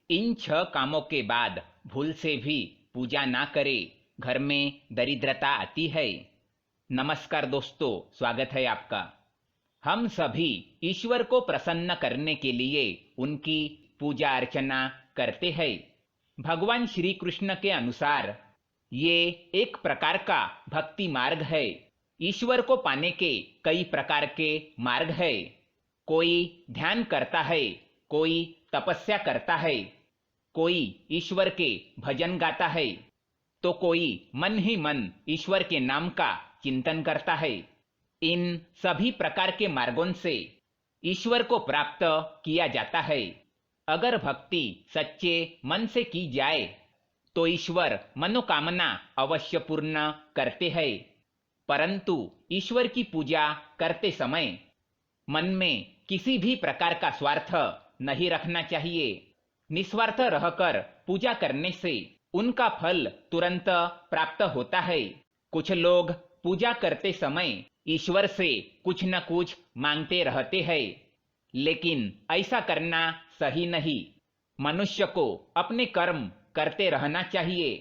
इन 6 कामों के बाद भूल से भी पूजा ना करे, घर में दरिद्रता आती है। नमस्कार दोस्तों, स्वागत है आपका। हम सभी ईश्वर को प्रसन्न करने के लिए उनकी पूजा अर्चना करते हैं। भगवान श्री कृष्ण के अनुसार ये एक प्रकार का भक्ति मार्ग है। ईश्वर को पाने के कई प्रकार के मार्ग है। कोई ध्यान करता है, कोई तपस्या करता है, कोई ईश्वर के भजन गाता है, तो कोई मन ही मन ईश्वर के नाम का चिंतन करता है। इन सभी प्रकार के मार्गों से ईश्वर को प्राप्त किया जाता है। अगर भक्ति सच्चे मन से की जाए तो ईश्वर मनोकामना अवश्य पूर्ण करते हैं। परंतु ईश्वर की पूजा करते समय मन में किसी भी प्रकार का स्वार्थ नहीं रखना चाहिए। निस्वार्थ रहकर पूजा करने से उनका फल तुरंत प्राप्त होता है। कुछ लोग पूजा करते समय ईश्वर से कुछ न कुछ मांगते रहते हैं, लेकिन ऐसा करना सही नहीं। मनुष्य को अपने कर्म करते रहना चाहिए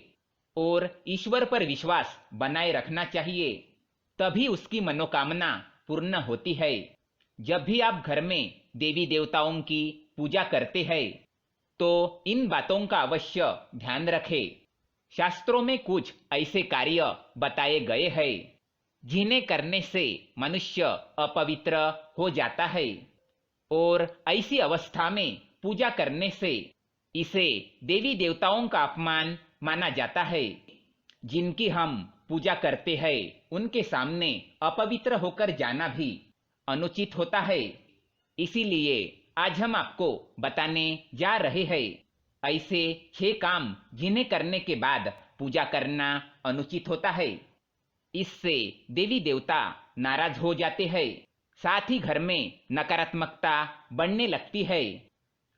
और ईश्वर पर विश्वास बनाए रखना चाहिए, तभी उसकी मनोकामना पूर्ण होती है। जब भी आप घर में देवी देवताओं की पूजा करते हैं तो इन बातों का अवश्य ध्यान रखें। शास्त्रों में कुछ ऐसे कार्य बताए गए हैं जिन्हें करने से मनुष्य अपवित्र हो जाता है, और ऐसी अवस्था में पूजा करने से इसे देवी देवताओं का अपमान माना जाता है। जिनकी हम पूजा करते हैं उनके सामने अपवित्र होकर जाना भी अनुचित होता है। इसीलिए आज हम आपको बताने जा रहे हैं ऐसे 6 काम जिन्हें करने के बाद पूजा करना अनुचित होता है। इससे देवी देवता नाराज हो जाते हैं, साथ ही घर में नकारात्मकता बढ़ने लगती है।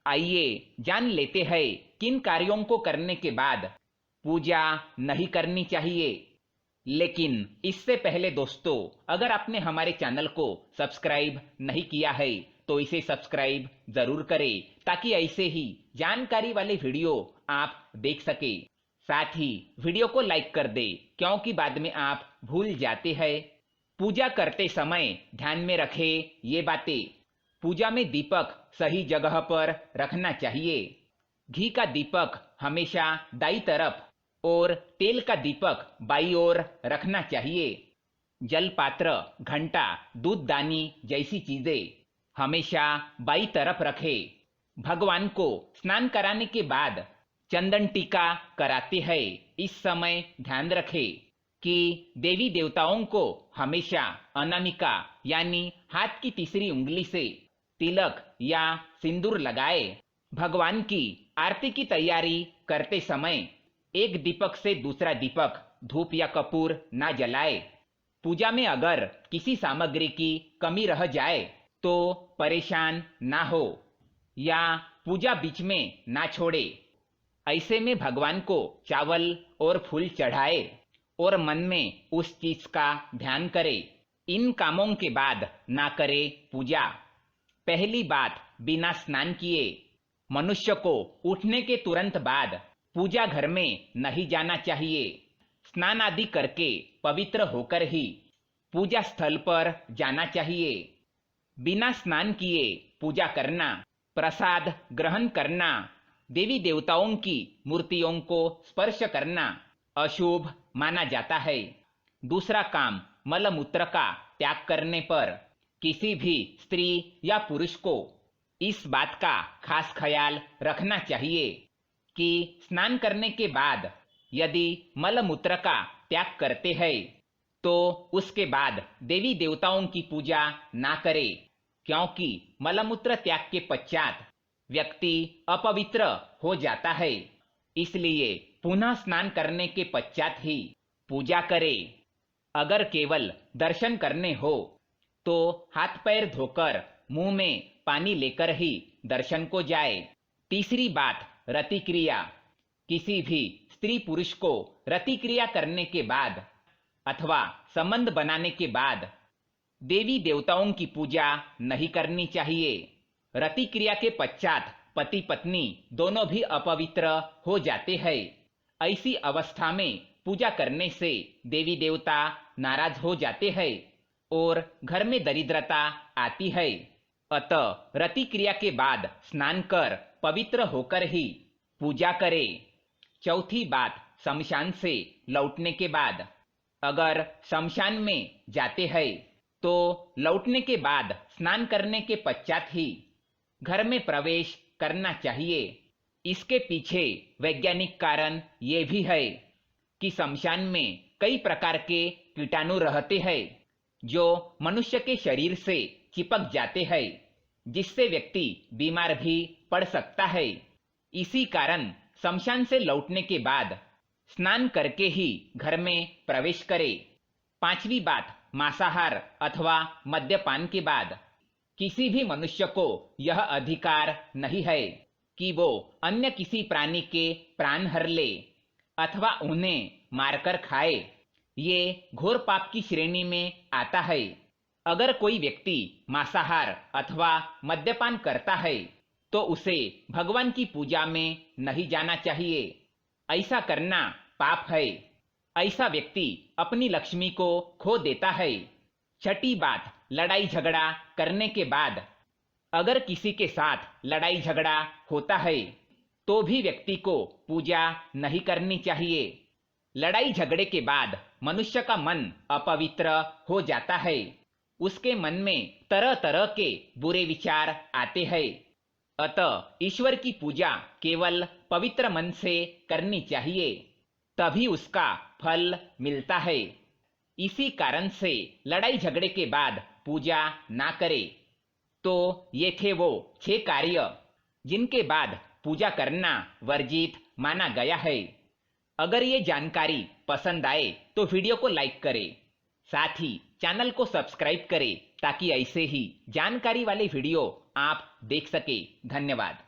आइए जान लेते हैं किन कार्यों को करने के बाद पूजा नहीं करनी चाहिए। लेकिन इससे पहले दोस्तों, अगर आपने हमारे चैनल को सब्सक्राइब नहीं किया है तो इसे सब्सक्राइब जरूर करें, ताकि ऐसे ही जानकारी वाले वीडियो आप देख सके। साथ ही वीडियो को लाइक कर दे, क्योंकि बाद में आप भूल जाते हैं। पूजा करते समय ध्यान में रखें ये बातें। पूजा में दीपक सही जगह पर रखना चाहिए। घी का दीपक हमेशा दाईं तरफ और तेल का दीपक बाईं ओर रखना चाहिए। जल पात्र, घंटा, दूधदानी जैसी चीजें हमेशा बाईं तरफ रखें। भगवान को स्नान कराने के बाद चंदन टीका कराते हैं। इस समय ध्यान रखें कि देवी देवताओं को हमेशा अनामिका यानी हाथ की तीसरी उंगली से तिलक या सिंदूर लगाए। भगवान की आरती की तैयारी करते समय एक दीपक से दूसरा दीपक, धूप या कपूर ना जलाए। पूजा में अगर किसी सामग्री की कमी रह जाए तो परेशान ना हो या पूजा बीच में ना छोड़े। ऐसे में भगवान को चावल और फूल चढ़ाए और मन में उस चीज का ध्यान करे। इन कामों के बाद ना करे पूजा। पहली बात, बिना स्नान किए मनुष्य को उठने के तुरंत बाद पूजा घर में नहीं जाना चाहिए। स्नान आदि करके पवित्र होकर ही पूजा स्थल पर जाना चाहिए। बिना स्नान किए पूजा करना, प्रसाद ग्रहण करना, देवी देवताओं की मूर्तियों को स्पर्श करना अशुभ माना जाता है। दूसरा काम, मलमूत्र का त्याग करने पर किसी भी स्त्री या पुरुष को इस बात का खास ख्याल रखना चाहिए कि स्नान करने के बाद यदि मलमूत्र का त्याग करते हैं तो उसके बाद देवी देवताओं की पूजा ना करे, क्योंकि मलमूत्र त्याग के पश्चात व्यक्ति अपवित्र हो जाता है। इसलिए पुनः स्नान करने के पश्चात ही पूजा करे। अगर केवल दर्शन करने हो तो हाथ पैर धोकर मुंह में पानी लेकर ही दर्शन को जाए। तीसरी बात, रति क्रिया। किसी भी स्त्री पुरुष को रति क्रिया करने के बाद अथवा संबंध बनाने के बाद देवी देवताओं की पूजा नहीं करनी चाहिए। रति क्रिया के पश्चात पति पत्नी दोनों भी अपवित्र हो जाते हैं। ऐसी अवस्था में पूजा करने से देवी देवता नाराज हो जाते हैं और घर में दरिद्रता आती है। अतः रति क्रिया के बाद स्नान कर पवित्र होकर ही पूजा करें। चौथी बात, शमशान से लौटने के बाद अगर शमशान में जाते हैं तो लौटने के बाद स्नान करने के पश्चात ही घर में प्रवेश करना चाहिए। इसके पीछे वैज्ञानिक कारण ये भी है कि शमशान में कई प्रकार के कीटाणु रहते हैं जो मनुष्य के शरीर से चिपक जाते हैं, जिससे व्यक्ति बीमार भी पड़ सकता है। इसी कारण शमशान से लौटने के बाद स्नान करके ही घर में प्रवेश करें। पांचवी बात, मांसाहार अथवा मद्यपान के बाद किसी भी मनुष्य को यह अधिकार नहीं है कि वो अन्य किसी प्राणी के प्राण हर ले अथवा उन्हें मारकर खाए। ये घोर पाप की श्रेणी में आता है। अगर कोई व्यक्ति मांसाहार अथवा मद्यपान करता है तो उसे भगवान की पूजा में नहीं जाना चाहिए। ऐसा करना पाप है। ऐसा व्यक्ति अपनी लक्ष्मी को खो देता है। छठी बात, लड़ाई झगड़ा करने के बाद अगर किसी के साथ लड़ाई झगड़ा होता है तो भी व्यक्ति को पूजा नहीं करनी चाहिए। लड़ाई झगड़े के बाद मनुष्य का मन अपवित्र हो जाता है। उसके मन में तरह तरह के बुरे विचार आते हैं। अतः ईश्वर की पूजा केवल पवित्र मन से करनी चाहिए, तभी उसका फल मिलता है। इसी कारण से लड़ाई झगड़े के बाद पूजा ना करे। तो ये थे वो 6 कार्य जिनके बाद पूजा करना वर्जित माना गया है। अगर ये जानकारी पसंद आए तो वीडियो को लाइक करें, साथ ही चैनल को सब्सक्राइब करें ताकि ऐसे ही जानकारी वाले वीडियो आप देख सके। धन्यवाद।